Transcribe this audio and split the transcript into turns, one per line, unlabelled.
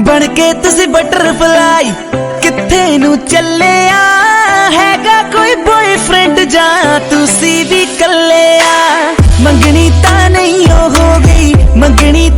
बन के तुसी बटरफ्लाई किथे नू चले हैगा कोई बॉयफ्रेंड जा तुसी भी कले आ। मंगनी ता नहीं हो गई मंगनी